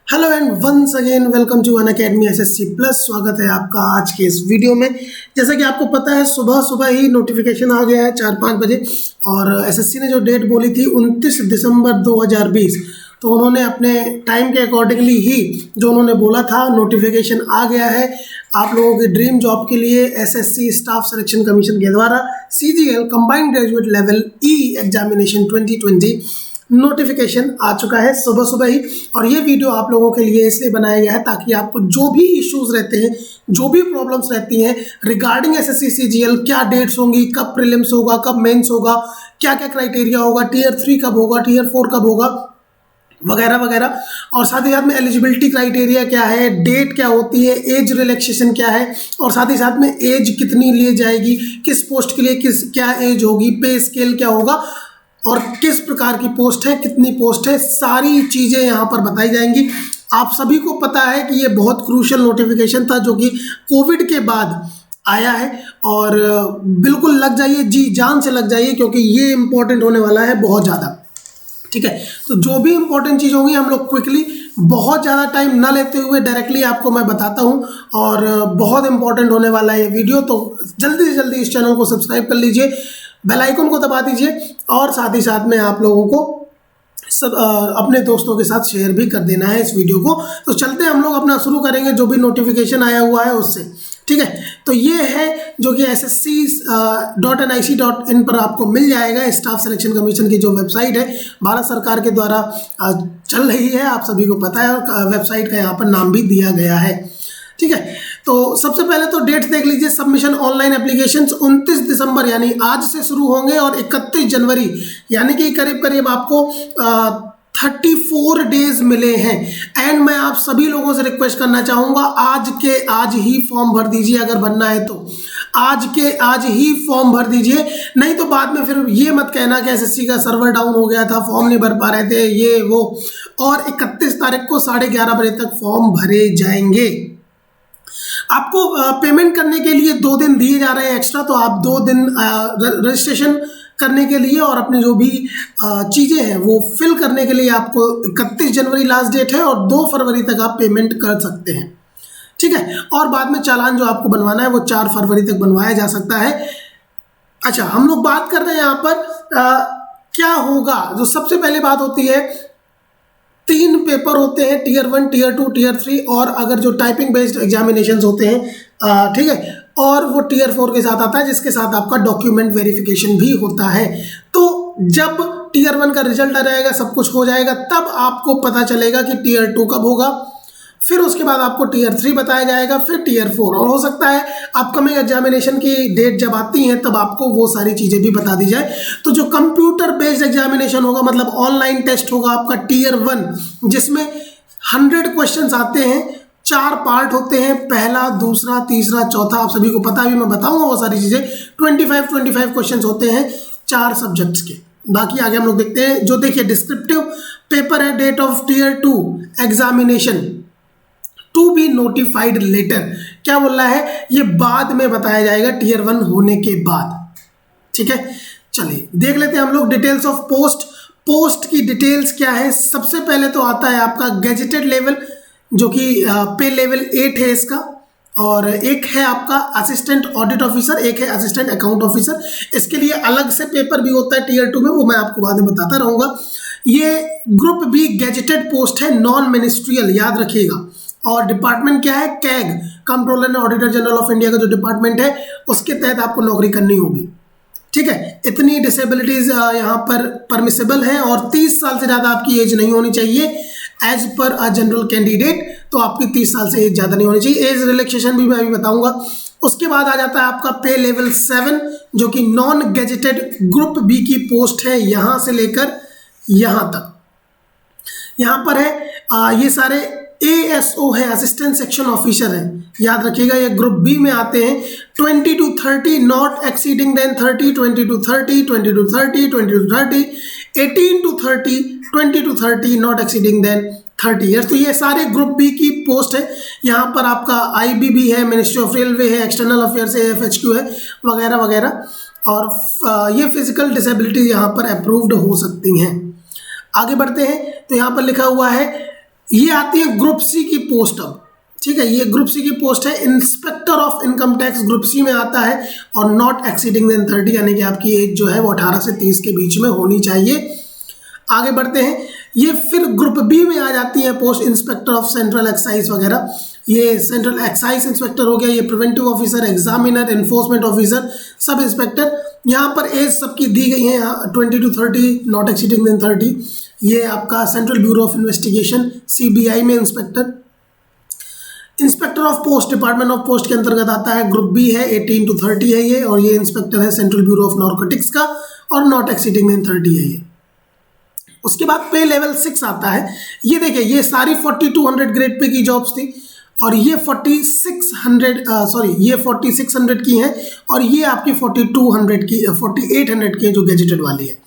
Hello and once again welcome to Unacademy SSC plus. स्वागत है आपका आज के इस वीडियो में। जैसा कि आपको पता है सुबह सुबह ही नोटिफिकेशन आ गया है 4-5 बजे, और एसएससी ने जो डेट बोली थी 29 दिसंबर 2020, तो उन्होंने अपने टाइम के अकॉर्डिंगली ही जो उन्होंने बोला था नोटिफिकेशन आ गया है आप लोगों के ड्रीम जॉब के लिए। एसएससी स्टाफ सिलेक्शन कमीशन के द्वारा सीजीएल कंबाइंड ग्रेजुएट लेवल ई एग्जामिनेशन 2020 नोटिफिकेशन आ चुका है सुबह सुबह ही। और ये वीडियो आप लोगों के लिए इसलिए बनाया गया है ताकि आपको जो भी इश्यूज रहते हैं, जो भी प्रॉब्लम्स रहती हैं रिगार्डिंग एसएससी सीजीएल, क्या डेट्स होंगी, कब प्रीलिम्स होगा, कब मेंस होगा, क्या क्या क्राइटेरिया होगा, टियर 3 कब होगा, टियर 4 कब होगा, वगैरह वगैरह, और साथ ही साथ में एलिजिबिलिटी क्राइटेरिया क्या है, डेट क्या होती है, एज रिलैक्सेशन क्या है, और साथ ही साथ में एज कितनी ली जाएगी, किस पोस्ट के लिए क्या एज होगी, पे स्केल क्या होगा, और किस प्रकार की पोस्ट है, कितनी पोस्ट है, सारी चीज़ें यहाँ पर बताई जाएंगी। आप सभी को पता है कि ये बहुत क्रूशियल नोटिफिकेशन था जो कि कोविड के बाद आया है, और बिल्कुल लग जाइए, जी जान से लग जाइए, क्योंकि ये इम्पोर्टेंट होने वाला है बहुत ज़्यादा। ठीक है, तो जो भी इंपॉर्टेंट चीज़ होगी हम लोग क्विकली, बहुत ज़्यादा टाइम ना लेते हुए डायरेक्टली आपको मैं बताता हूं, और बहुत इंपॉर्टेंट होने वाला है ये वीडियो। तो जल्दी से जल्दी इस चैनल को सब्सक्राइब कर लीजिए, बेल आइकन को दबा दीजिए, और साथ ही साथ में आप लोगों को सब अपने दोस्तों के साथ शेयर भी कर देना है इस वीडियो को। तो चलते हैं हम लोग अपना शुरू करेंगे जो भी नोटिफिकेशन आया हुआ है उससे। ठीक है, तो ये है जो कि ssc.nic.in पर आपको मिल जाएगा। स्टाफ सिलेक्शन कमीशन की जो वेबसाइट है भारत सरकार के द्वारा चल रही है, आप सभी को पता है, और वेबसाइट का यहाँ पर नाम भी दिया गया है। ठीक है, तो सबसे पहले तो डेट्स देख लीजिए। सबमिशन ऑनलाइन एप्लीकेशंस 29 दिसंबर यानी आज से शुरू होंगे, और 31 जनवरी यानी कि करीब करीब आपको 34 डेज मिले हैं। एंड मैं आप सभी लोगों से रिक्वेस्ट करना चाहूँगा, आज के आज ही फॉर्म भर दीजिए, अगर भरना है तो आज के आज ही फॉर्म भर दीजिए, नहीं तो बाद में फिर ये मत कहना कि एसएससी का सर्वर डाउन हो गया था, फॉर्म नहीं भर पा रहे थे, ये वो। और 31 तारीख को 11:30 बजे तक फॉर्म भरे जाएंगे। आपको पेमेंट करने के लिए 2 दिन दिए जा रहे हैं एक्स्ट्रा, तो आप 2 दिन रजिस्ट्रेशन करने के लिए और अपनी जो भी चीज़ें हैं वो फिल करने के लिए आपको 31 जनवरी लास्ट डेट है, और 2 फरवरी तक आप पेमेंट कर सकते हैं। ठीक है, और बाद में चालान जो आपको बनवाना है वो 4 फरवरी तक बनवाया जा सकता है। अच्छा, हम लोग बात कर रहे हैं यहाँ पर क्या होगा। जो सबसे पहली बात होती है, 3 पेपर होते हैं, टियर 1, टियर 2, टियर 3, और अगर जो टाइपिंग बेस्ड एग्जामिनेशंस होते हैं, ठीक है, और वो टियर 4 के साथ आता है, जिसके साथ आपका डॉक्यूमेंट वेरिफिकेशन भी होता है। तो जब टियर 1 का रिजल्ट आ जाएगा, सब कुछ हो जाएगा, तब आपको पता चलेगा कि टियर 2 कब होगा, फिर उसके बाद आपको टियर 3 बताया जाएगा, फिर टियर 4, और हो सकता है अपकमिंग एग्जामिनेशन की डेट जब आती है तब आपको वो सारी चीज़ें भी बता दी जाए। तो जो कंप्यूटर बेस्ड एग्जामिनेशन होगा, मतलब ऑनलाइन टेस्ट होगा आपका टियर 1, जिसमें 100 क्वेश्चंस आते हैं, 4 पार्ट होते हैं, पहला, दूसरा, तीसरा, चौथा, आप सभी को पता भी, मैं बताऊंगा वो सारी चीज़ें। 25 क्वेश्चंस होते हैं 4 सब्जेक्ट्स के। बाकी आगे हम लोग देखते हैं। जो देखिए डिस्क्रिप्टिव पेपर है, date of tier 2 examination to be notified later. क्या बोल रहा है, ये बाद में बताया जाएगा टियर 1 होने के बाद। ठीक है, चलिए देख लेते हैं हम लोग डिटेल्स ऑफ पोस्ट। पोस्ट की डिटेल्स क्या है, सबसे पहले तो आता है आपका गेजेटेड लेवल, जो कि पे लेवल 8 है इसका, और एक है आपका असिस्टेंट ऑडिट ऑफिसर, एक है असिस्टेंट अकाउंट ऑफिसर। इसके लिए अलग से पेपर भी होता है टियर 2 में, वो मैं आपको बाद में बताता रहूँगा। ये ग्रुप बी गेजेटेड पोस्ट है, नॉन मिनिस्ट्रियल, याद रखिएगा। और डिपार्टमेंट क्या है, CAG, controller and auditor general of India का जो डिपार्टमेंट है उसके तहत आपको नौकरी करनी होगी। ठीक है, इतनी डिसेबिलिटीज यहाँ पर परमिसेबल है, और 30 साल से ज़्यादा आपकी एज नहीं होनी चाहिए as per a general candidate. तो आपकी 30 साल से एज ज़्यादा नहीं होनी चाहिए। एज रिलैक्सेशन भी मैं अभी बताऊंगा। उसके बाद आ जाता है आपका पे लेवल 7, जो कि नॉन गेजेटेड ग्रुप बी की पोस्ट है, यहाँ से लेकर यहाँ तक। यहाँ पर है ये सारे ASO है, असिस्टेंट सेक्शन ऑफिसर है, याद रखिएगा, ये ग्रुप बी में आते हैं। 20 to 30 not exceeding than 30, 20 to 30, 20 to 30, 20 to 30, 18 to 30, 20 to 30 not exceeding than 30 years. तो ये सारे ग्रुप बी की पोस्ट है। यहाँ पर आपका IB भी है, मिनिस्ट्री ऑफ रेलवे है, एक्सटर्नल अफेयर्स है, FHQ है, वगैरह वगैरह। और ये फिजिकल डिसेबिलिटी यहाँ पर अप्रूव्ड हो सकती हैं। आगे बढ़ते हैं तो यहाँ पर लिखा हुआ है ये आती है ग्रुप सी की पोस्ट अब, ठीक है। ये ग्रुप सी की पोस्ट है, inspector of income tax group C में आता है, और नॉट एक्सीडिंग देन 30, यानी कि आपकी एज जो है वो 18 से 30 के बीच में होनी चाहिए। आगे बढ़ते हैं, ये फिर ग्रुप बी में आ जाती है post, inspector of central excise वगैरह। ये सेंट्रल एक्साइज इंस्पेक्टर हो गया, ये preventive officer, examiner, enforcement officer, sub inspector. यहाँ पर एज सबकी दी गई है 20 to 30, नॉट एक्सीडिंग देन 30। ये आपका central bureau of investigation CBI में inspector. Inspector of post department of post के अंतर्गत आता है, ग्रुप बी है, 18 to 30 है ये, और ये इंस्पेक्टर है सेंट्रल ब्यूरो ऑफ नारकोटिक्स का, और नॉट एक्सीडिंग देन 30 है ये। उसके बाद पे लेवल 6 आता है। ये देखिए, ये सारी 4200 ग्रेड पे की जॉब्स थी, और ये 4600 की हैं, और ये आपकी 4200 की 4800 की जो गैजेटेड वाली है।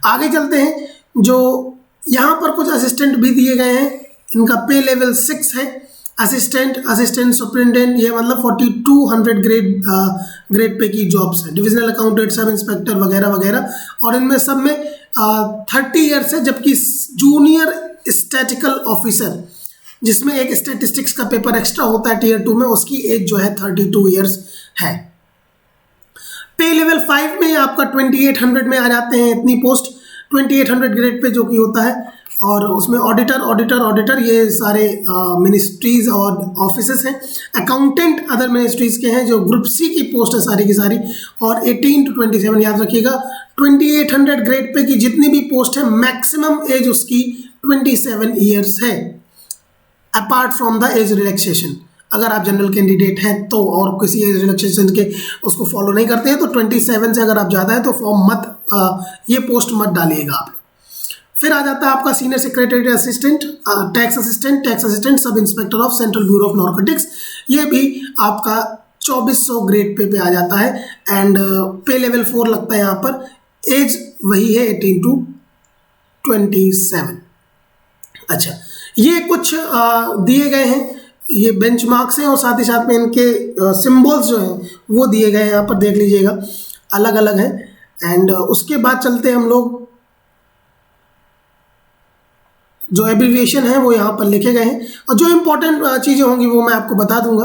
आगे चलते हैं, जो यहाँ पर कुछ असिस्टेंट भी दिए गए हैं, इनका पे लेवल 6 है। असिस्टेंट सुपरिटेंडेंट, ये मतलब 4200 ग्रेड पे की जॉब्स हैं। डिविजनल अकाउंटेंट, सब इंस्पेक्टर वगैरह वगैरह, और इनमें सब में 30 ईयर्स है। जबकि जूनियर स्टैटिकल ऑफिसर, जिसमें एक स्टैटिस्टिक्स का पेपर एक्स्ट्रा होता है टीयर 2 में, उसकी एज जो है 32 ईयर्स है। पे लेवल 5 में आपका 2800 में आ जाते हैं इतनी पोस्ट, 2800 ग्रेड पे जो कि होता है, और उसमें ऑडिटर ये सारे मिनिस्ट्रीज और ऑफिसेस हैं। अकाउंटेंट अदर मिनिस्ट्रीज के हैं, जो ग्रुप सी की पोस्ट है सारी की सारी, और 18 to 27 याद रखिएगा। 2800 ग्रेड पे की जितनी भी पोस्ट है, मैक्सिमम एज उसकी 27 ईयर्स है, apart from the age relaxation. अगर आप जनरल कैंडिडेट हैं तो, और किसी एज रिलैक्सेशन के उसको फॉलो नहीं करते हैं, तो 27 से अगर आप ज़्यादा है तो फॉर्म ये पोस्ट मत डालिएगा आप। फिर आ जाता है आपका senior secretary assistant, tax assistant, sub inspector of central bureau of narcotics. ये भी आपका 2400 ग्रेड पे आ जाता है, एंड पे लेवल 4 लगता है यहाँ पर। एज वही है 18 to 27। अच्छा, ये कुछ दिए गए हैं, ये बेंचमार्क्स हैं, और साथ ही साथ में इनके सिंबल्स जो हैं वो दिए गए हैं, यहाँ पर देख लीजिएगा, अलग अलग हैं। एंड उसके बाद चलते हैं हम लोग, जो एब्रीविएशन है वो यहाँ पर लिखे गए हैं, और जो इंपॉर्टेंट चीज़ें होंगी वो मैं आपको बता दूंगा।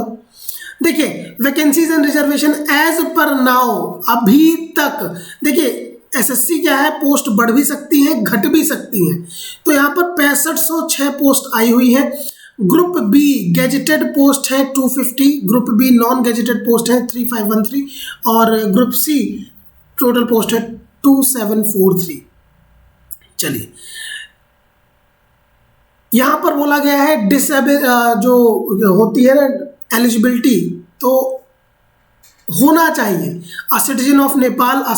देखिए, vacancies and reservation as per now, अभी तक देखिए एसएससी क्या है, पोस्ट बढ़ भी सकती हैं, घट भी सकती हैं। तो यहाँ पर 6506 पोस्ट आई हुई है। ग्रुप बी गैजेटेड पोस्ट है 250, group B non gazetted post है 3513, और ग्रुप सी टोटल पोस्ट है 2743। चलिए, यहाँ पर बोला गया है डिसेबल जो होती है ना एलिजिबिलिटी, तो होना चाहिए a citizen of Nepal, a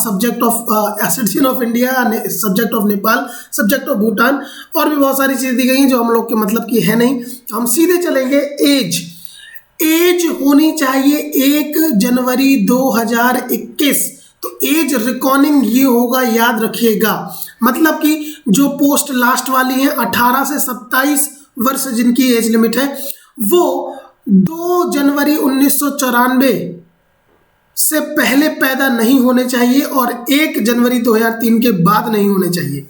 citizen of India, subject of Nepal, subject of Bhutan, और भी बहुत सारी चीज़ दी गई हैं जो हम लोग के मतलब की है नहीं। हम सीधे चलेंगे, एज होनी चाहिए 1 जनवरी 2021। तो एज रिकॉर्डिंग ये होगा, याद रखिएगा, मतलब कि जो पोस्ट लास्ट वाली है 18 से 27 वर्ष जिनकी एज लिमिट है, वो 2 जनवरी 1994 से पहले पैदा नहीं होने चाहिए, और 1 जनवरी 2003 के बाद नहीं होने चाहिए।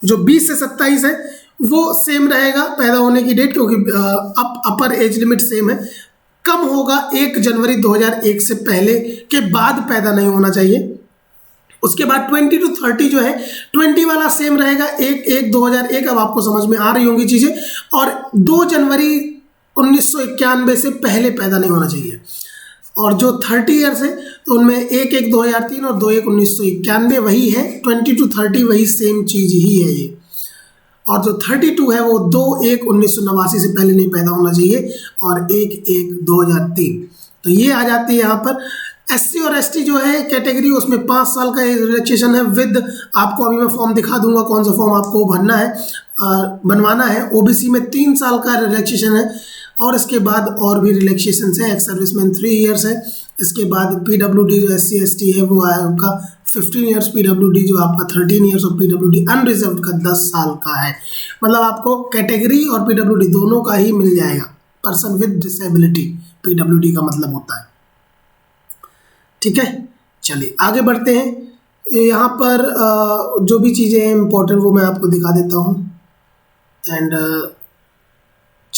जो 20 से 27 है वो सेम रहेगा पैदा होने की डेट, क्योंकि अपर एज लिमिट सेम है। कम होगा 1 जनवरी 2001 से पहले के बाद पैदा नहीं होना चाहिए। उसके बाद 20 to 30 जो है, 20 वाला सेम रहेगा, 1/1/2001, अब आपको समझ में आ रही होंगी चीज़ें, और 2 जनवरी 1991 से पहले पैदा नहीं होना चाहिए। और जो 30 ईयर्स है तो उनमें 1/1/2003 और 2/1/1991 वही है, 20 to 30 वही सेम चीज़ ही है ये। और जो 32 है वो 2/1/1989 से पहले नहीं पैदा होना चाहिए, और 1/1/2003। तो ये आ जाती है यहाँ पर। एससी और एसटी जो है कैटेगरी, उसमें 5 साल का रिलैक्सेशन है विद, आपको अभी मैं फॉर्म दिखा दूंगा कौन सा फॉर्म आपको भरना है, बनवाना है। ओबीसी में 3 साल का रिलैक्सेशन है, और इसके बाद और भी रिलैक्सेशन है। एक्स सर्विसमैन 3 ईयर्स है। इसके बाद पीडब्ल्यूडी जो एससी एसटी है वो है आपका 15 ईयर्स, पीडब्ल्यूडी जो आपका 13 ईयर्स, और पीडब्ल्यूडी अनरिजर्व्ड का 10 साल का है। मतलब आपको कैटेगरी और पीडब्ल्यूडी दोनों का ही मिल जाएगा, पर्सन विद डिसेबिलिटी पीडब्ल्यूडी का मतलब होता है। ठीक है, चलिए आगे बढ़ते हैं। यहाँ पर जो भी चीज़ें हैं इम्पोर्टेंट वो मैं आपको दिखा देता हूँ। एंड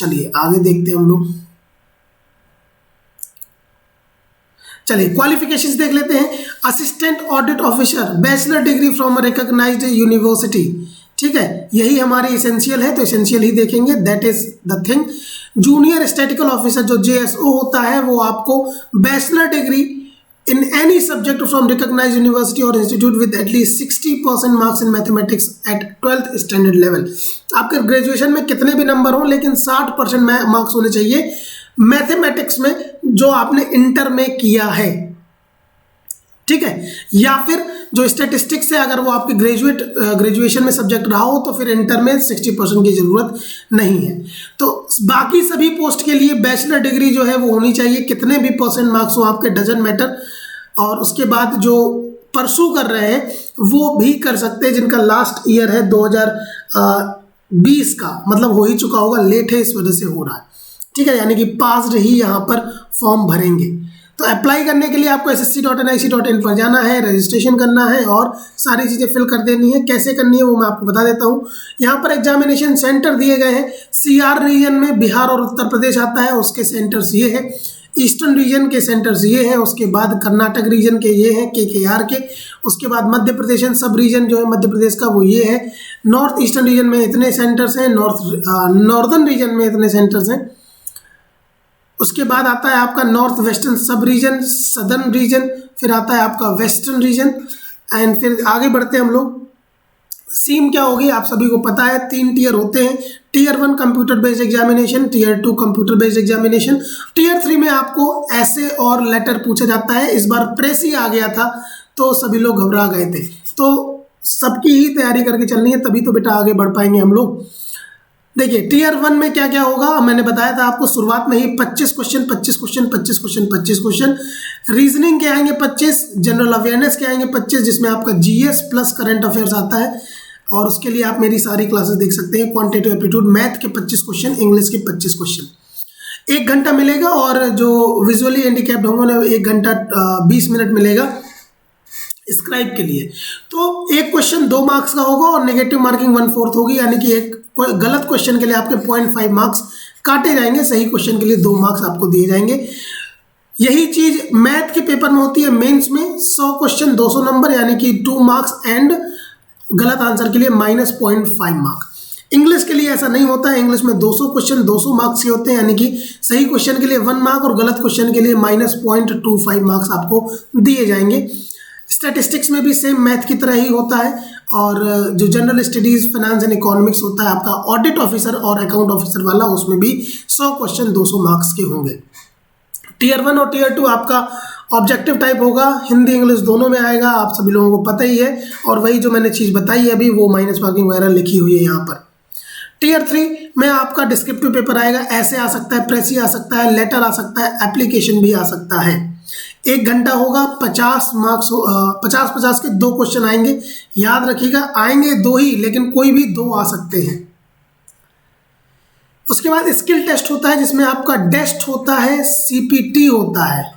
चलिए आगे देखते हैं हम लोग। चलिए क्वालिफिकेशंस देख लेते हैं। Assistant audit officer, bachelor degree from recognised university, ठीक है, यही हमारी एसेंशियल है तो एसेंशियल ही देखेंगे, that is the thing. Junior statistical officer जो JSO होता है वो आपको bachelor degree in any subject from recognised university और institute with at least 60% marks in mathematics at 12th standard level. आपके ग्रेजुएशन में कितने भी नंबर हो लेकिन 60% मार्क्स होने चाहिए मैथमेटिक्स में जो आपने इंटर में किया है, ठीक है। या फिर जो स्टैटिस्टिक्स है अगर वो आपके ग्रेजुएशन में सब्जेक्ट रहा हो तो फिर इंटर में 60% की जरूरत नहीं है। तो बाकी सभी पोस्ट के लिए बैचलर डिग्री जो है वो होनी चाहिए, कितने भी परसेंट मार्क्स हो आपके डजंट मैटर। और उसके बाद जो परसू कर रहे हैं वो भी कर सकते हैं जिनका लास्ट ईयर है 2020 का, मतलब हो ही चुका होगा, लेट है इस वजह से हो रहा है, ठीक है, यानी कि पास्ड ही यहाँ पर फॉर्म भरेंगे। तो अप्लाई करने के लिए आपको ssc.nic.in पर जाना है, रजिस्ट्रेशन करना है और सारी चीज़ें फिल कर देनी है। कैसे करनी है वो मैं आपको बता देता हूँ। यहाँ पर एग्जामिनेशन सेंटर दिए गए हैं। CR रीजन में बिहार और उत्तर प्रदेश आता है, उसके सेंटर्स ये है। ईस्टर्न रीजन के सेंटर्स ये हैं, उसके बाद कर्नाटक रीजन के ये हैं KKR के, उसके बाद मध्य प्रदेश सब रीजन जो है मध्य प्रदेश का वो ये है। नॉर्थ ईस्टर्न रीजन में इतने सेंटर्स हैं, नॉर्दर्न रीजन में इतने सेंटर्स हैं। उसके बाद आता है आपका नॉर्थ वेस्टर्न सब रीजन, सदर्न रीजन, फिर आता है आपका वेस्टर्न रीजन एंड फिर आगे बढ़ते हैं हम लोग। सीम क्या होगी आप सभी को पता है, 3 टीयर होते हैं। Tier 1 computer based examination, tier 2 computer based examination, tier 3 में आपको ऐसे और लेटर पूछा जाता है। इस बार प्रेस ही आ गया था तो सभी लोग घबरा गए थे, तो सबकी ही तैयारी करके चलनी है, तभी तो बेटा आगे बढ़ पाएंगे हम लोग। देखिए टीयर 1 में क्या क्या होगा, मैंने बताया था आपको शुरुआत में ही 25 question, 25 question, 25 question, 25 question. Reasoning के आएंगे 25, जनरल अवेयरनेस के आएंगे 25, जिसमें आपका GS प्लस करंट अफेयर्स आता है। और उसके लिए आप मेरी सारी क्लासेस देख सकते हैं। क्वांटिटेटिव एप्टीट्यूड मैथ के 25 क्वेश्चन, इंग्लिश के 25 क्वेश्चन। 1 घंटा मिलेगा और जो विजुअली हैंडीकैप्ड होंगे उन्हें 1 घंटा 20 मिनट मिलेगा स्क्राइब के लिए। तो एक क्वेश्चन 2 मार्क्स का होगा और नेगेटिव मार्किंग 1/4 होगी, यानी कि एक गलत क्वेश्चन के लिए आपके 0.5 मार्क्स काटे जाएंगे, सही क्वेश्चन के लिए 2 मार्क्स आपको दिए जाएंगे। यही चीज मैथ के पेपर में होती है। मेंस में 100 क्वेश्चन 200 नंबर, यानी कि 2 मार्क्स एंड गलत आंसर के लिए -0.5 मार्क। इंग्लिश के लिए ऐसा नहीं होता है। इंग्लिश में 200 क्वेश्चन 200 मार्क्स के होते हैं, यानी कि सही क्वेश्चन के लिए 1 मार्क और गलत क्वेश्चन के लिए -0.25 मार्क्स आपको दिए जाएंगे। स्टैटिस्टिक्स में भी सेम मैथ की तरह ही होता है। और जो general studies finance and economics होता है आपका ऑडिट ऑफिसर और अकाउंट ऑफिसर वाला, उसमें भी 100 क्वेश्चन 200 मार्क्स के होंगे। टीयर 1 और टीयर 2 आपका ऑब्जेक्टिव टाइप होगा, हिंदी इंग्लिश दोनों में आएगा, आप सभी लोगों को पता ही है। और वही जो मैंने चीज़ बताई है अभी वो माइनस मार्किंग वगैरह लिखी हुई है यहाँ पर। टीयर 3 में आपका डिस्क्रिप्टिव पेपर आएगा, ऐसे आ सकता है, प्रेस ही आ सकता है, लेटर आ सकता है, एप्लीकेशन भी आ सकता है। 1 घंटा होगा, 50 मार्क्स, 50-50 के 2 क्वेश्चन आएंगे। याद रखिएगा आएंगे 2 ही, लेकिन कोई भी 2 आ सकते हैं। उसके बाद स्किल टेस्ट होता है जिसमें आपका डेस्ट होता है, CPT होता है,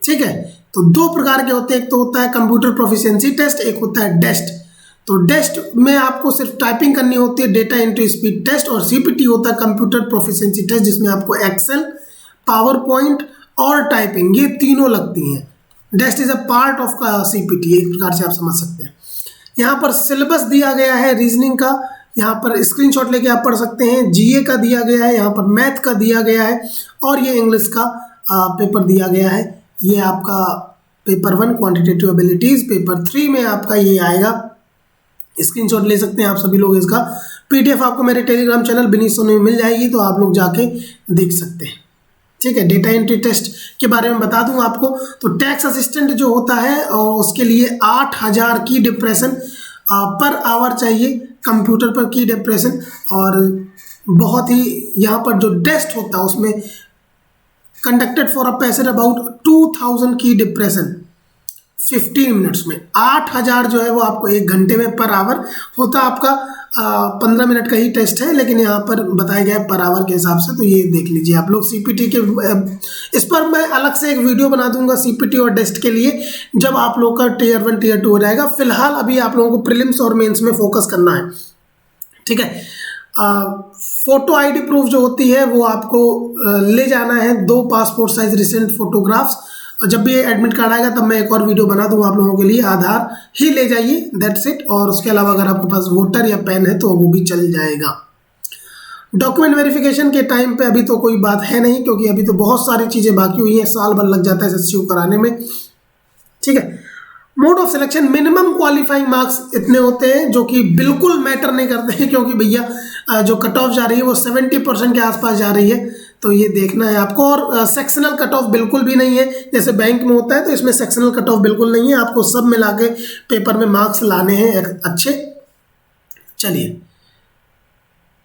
ठीक है। तो 2 प्रकार के होते हैं, एक तो होता है कंप्यूटर प्रोफिशिएंसी टेस्ट, एक होता है डेस्ट। तो डेस्ट में आपको सिर्फ टाइपिंग करनी होती है, डेटा एंट्री स्पीड टेस्ट। और CPT होता है कंप्यूटर प्रोफिशिएंसी टेस्ट, जिसमें आपको एक्सेल, पावर पॉइंट और टाइपिंग ये तीनों लगती हैं। Test is a part of CPT, एक प्रकार से आप समझ सकते हैं। यहाँ पर सिलेबस दिया गया है रीजनिंग का, यहाँ पर स्क्रीनशॉट लेके आप पढ़ सकते हैं। GA का दिया गया है, यहाँ पर मैथ का दिया गया है और ये इंग्लिश का पेपर दिया गया है। ये आपका पेपर 1 क्वांटिटेटिव एबिलिटीज, पेपर 3 में आपका ये आएगा। स्क्रीनशॉट ले सकते हैं आप सभी लोग। इसका PDF आपको मेरे टेलीग्राम चैनल बिनीत सोनी में मिल जाएगी, तो आप लोग जाके देख सकते हैं, ठीक है। डेटा एंट्री टेस्ट के बारे में बता दूं आपको, तो टैक्स असिस्टेंट जो होता है उसके लिए 8000 की डिप्रेशन पर आवर चाहिए, कंप्यूटर पर की डिप्रेशन। और बहुत ही यहाँ पर जो टेस्ट होता है उसमें conducted for a passage about 2000 की डिप्रेशन 15 मिनट्स में। 8000 जो है वो आपको 1 घंटे में पर आवर होता है। आपका 15 मिनट का ही टेस्ट है, लेकिन यहाँ पर बताया गया है पर आवर के हिसाब से, तो ये देख लीजिए आप लोग। CPT के इस पर मैं अलग से एक वीडियो बना दूंगा CPT और डेस्ट के लिए, जब आप लोग का टीयर 1 टीयर 2 हो जाएगा। फिलहाल अभी आप लोगों को प्रीलिम्स और मेंस में फोकस करना है, ठीक है। फोटो आईडी प्रूफ जो होती है वो आपको ले जाना है 2 पासपोर्ट साइज रिसेंट फोटोग्राफ्स। और जब भी एडमिट कार्ड आएगा तब मैं एक और वीडियो बना दूंगा आप लोगों के लिए। आधार ही ले जाइए, दैट्स इट। और उसके अलावा अगर आपके पास वोटर या पैन है तो वो भी चल जाएगा। डॉक्यूमेंट वेरिफिकेशन के टाइम पे अभी तो कोई बात है नहीं, क्योंकि अभी तो बहुत सारी चीज़ें बाकी हुई हैं, साल भर लग जाता है SSC कराने में, ठीक है। Mode of selection, minimum qualifying marks इतने होते हैं जो कि बिल्कुल मैटर नहीं करते हैं, क्योंकि भैया जो कट ऑफ जा रही है वो 70% के आसपास जा रही है, तो ये देखना है आपको। और सेक्शनल कट ऑफ बिल्कुल भी नहीं है, जैसे बैंक में होता है, तो इसमें सेक्शनल कट ऑफ बिल्कुल नहीं है। आपको सब मिला के पेपर में मार्क्स लाने हैं अच्छे। चलिए,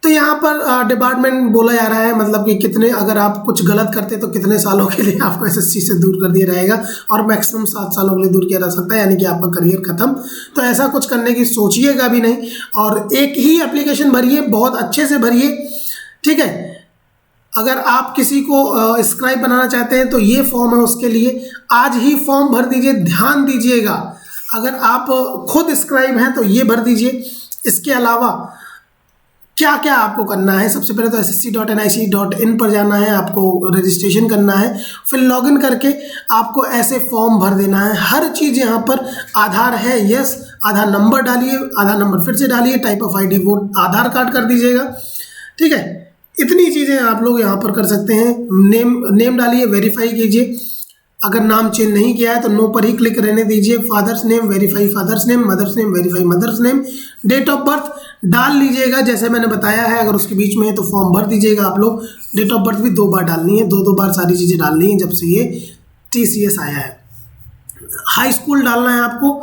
तो यहाँ पर डिपार्टमेंट बोला जा रहा है, मतलब कि कितने, अगर आप कुछ गलत करते तो कितने सालों के लिए आपको SSC से दूर कर दिया जाएगा, और मैक्सिमम 7 सालों के लिए दूर किया जा सकता है, यानी कि आपका करियर खत्म। तो ऐसा कुछ करने की सोचिएगा भी नहीं, और एक ही एप्लीकेशन भरिए, बहुत अच्छे से भरिए, ठीक है। अगर आप किसी को स्क्राइब बनाना चाहते हैं तो ये फॉर्म है उसके लिए, आज ही फॉर्म भर दीजिए। ध्यान दीजिएगा, अगर आप खुद स्क्राइब हैं तो ये भर दीजिए। इसके अलावा क्या क्या आपको करना है, सबसे पहले तो ssc.nic.in पर जाना है, आपको रजिस्ट्रेशन करना है, फिर लॉगिन करके आपको ऐसे फॉर्म भर देना है। हर चीज़ यहाँ पर, आधार है, यस, आधार नंबर डालिए, आधार नंबर फिर से डालिए, टाइप ऑफ ID वो आधार कार्ड कर दीजिएगा, ठीक है। इतनी चीज़ें आप लोग यहाँ पर कर सकते हैं। नेम डालिए, वेरीफाई कीजिए, अगर नाम चेंज नहीं किया है तो नो पर ही क्लिक रहने दीजिए। Father's name, verify father's name, mother's name, verify mother's name. Date of birth डाल लीजिएगा, जैसे मैंने बताया है, अगर उसके बीच में है तो फॉर्म भर दीजिएगा आप लोग। डेट ऑफ बर्थ भी 2 बार डालनी है, 2 बार सारी चीज़ें डालनी है जब से ये TCS आया है। हाई स्कूल डालना है आपको,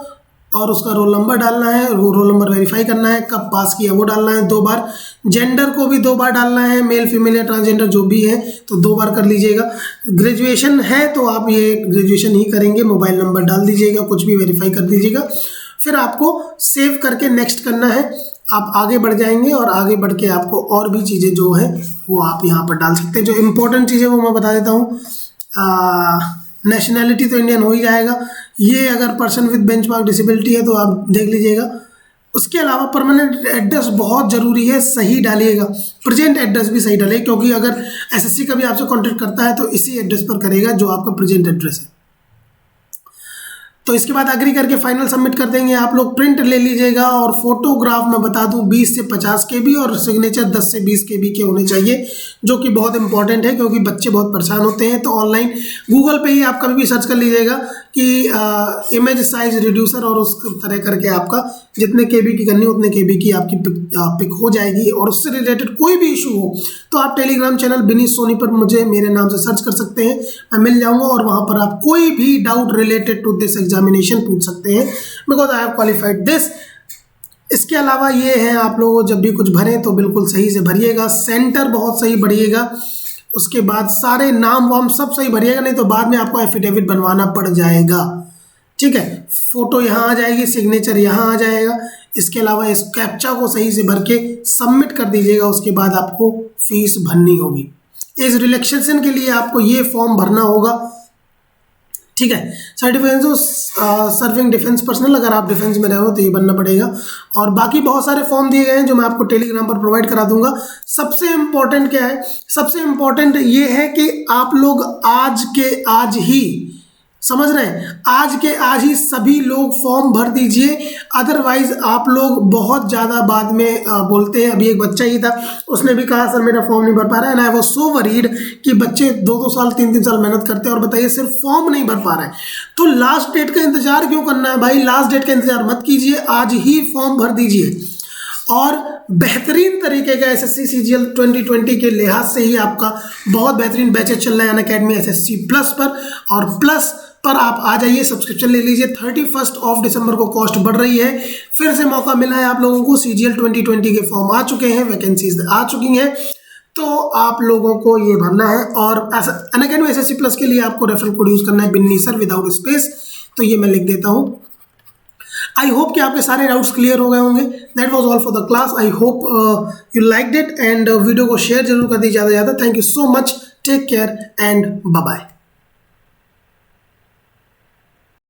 और उसका रोल नंबर डालना है, वो रोल नंबर वेरीफाई करना है, कब पास किया वो डालना है 2 बार। जेंडर को भी 2 बार डालना है, मेल फीमेल या ट्रांसजेंडर जो भी है तो 2 बार कर लीजिएगा। ग्रेजुएशन है तो आप ये ग्रेजुएशन ही करेंगे, मोबाइल नंबर डाल दीजिएगा, कुछ भी वेरीफाई कर दीजिएगा। फिर आपको सेव करके नेक्स्ट करना है, आप आगे बढ़ जाएंगे, और आगे बढ़ के आपको और भी चीज़ें जो है वो आप यहाँ पर डाल सकते हैं। जो इम्पोर्टेंट चीज़ें वो मैं बता देता हूँ। नेशनैलिटी तो इंडियन हो ही जाएगा, ये अगर पर्सन विद बेंचमार्क डिसेबिलिटी है तो आप देख लीजिएगा। उसके अलावा परमानेंट एड्रेस बहुत ज़रूरी है, सही डालिएगा। प्रेजेंट एड्रेस भी सही डालिए, क्योंकि अगर SSC कभी आपसे कॉन्टेक्ट करता है तो इसी एड्रेस पर करेगा जो आपका प्रेजेंट एड्रेस है। तो इसके बाद एग्री करके फाइनल सबमिट कर देंगे आप लोग। प्रिंट ले लीजिएगा, और फोटोग्राफ मैं बता दूं 20 से 50 KB, और सिग्नेचर 10 से 20 KB के होने चाहिए, जो कि बहुत इंपॉर्टेंट है, क्योंकि बच्चे बहुत परेशान होते हैं। तो ऑनलाइन गूगल पे ही आप कभी भी सर्च कर लीजिएगा कि इमेज साइज रिड्यूसर, और उस तरह करके आपका जितने KB की करनी उतने KB की आपकी पिक हो जाएगी। और उससे रिलेटेड कोई भी इशू हो तो आप टेलीग्राम चैनल बिनीश सोनी पर मुझे मेरे नाम से सर्च कर सकते हैं, मैं मिल जाऊंगा, और वहाँ पर आप कोई भी doubt related to this examination पूछ सकते हैं, because I have qualified this. इसके अलावा ये है, आप लोग जब भी कुछ भरें तो बिल्कुल सही से भरिएगा, सेंटर बहुत सही भरिएगा, उसके बाद सारे नाम वाम सब सही भरिएगा, नहीं तो बाद में आपको एफिडेविट बनवाना पड़ जाएगा, ठीक है। फोटो यहाँ आ जाएगी, सिग्नेचर यहाँ आ जाएगा। इसके अलावा इस कैप्चा को सही से भर के सबमिट कर दीजिएगा, उसके बाद आपको फीस भरनी होगी। एज रिलैक्सेशन के लिए आपको ये फॉर्म भरना होगा, ठीक है। सर्टिफिकेशन सर्विंग डिफेंस पर्सनल, अगर आप डिफेंस में रहे हो तो ये बनना पड़ेगा। और बाकी बहुत सारे फॉर्म दिए गए हैं जो मैं आपको टेलीग्राम पर प्रोवाइड करा दूंगा। सबसे इम्पोर्टेंट क्या है, सबसे इम्पोर्टेंट ये है कि आप लोग आज के आज ही, समझ रहे हैं, आज के आज ही सभी लोग फॉर्म भर दीजिए, अदरवाइज आप लोग बहुत ज़्यादा बाद में बोलते हैं। अभी एक बच्चा ही था, उसने भी कहा सर मेरा फॉर्म नहीं भर पा रहा है, and I was so worried कि बच्चे 2-2 साल 3-3 साल मेहनत करते हैं, और बताइए सिर्फ फॉर्म नहीं भर पा रहे हैं। तो लास्ट डेट का इंतजार क्यों करना है भाई, लास्ट डेट का इंतजार मत कीजिए, आज ही फॉर्म भर दीजिए। और बेहतरीन तरीके का SSC CGL 2020 के लिहाज से ही आपका बहुत बेहतरीन बैचेस चल रहा है अनअकैडमी SSC प्लस पर, और प्लस पर आप आ जाइए, सब्सक्रिप्शन ले लीजिए। 31 दिसंबर को कॉस्ट बढ़ रही है, फिर से मौका मिला है आप लोगों को। CGL 2020 के फॉर्म आ चुके हैं, वैकेंसीज आ चुकी हैं, तो आप लोगों को ये भरना है। और अनअकैडमी SSC प्लस के लिए आपको रेफरल कोड यूज करना है, बिन्नी सर विदाउट स्पेस, तो ये मैं लिख देता हूँ। आई होप कि आपके सारे डाउट्स क्लियर हो गए होंगे। That was all for the class. I hope you liked it, and video को शेयर जरूर कर दीजिए ज़्यादा से ज़्यादा। Thank you so much, take care and bye bye.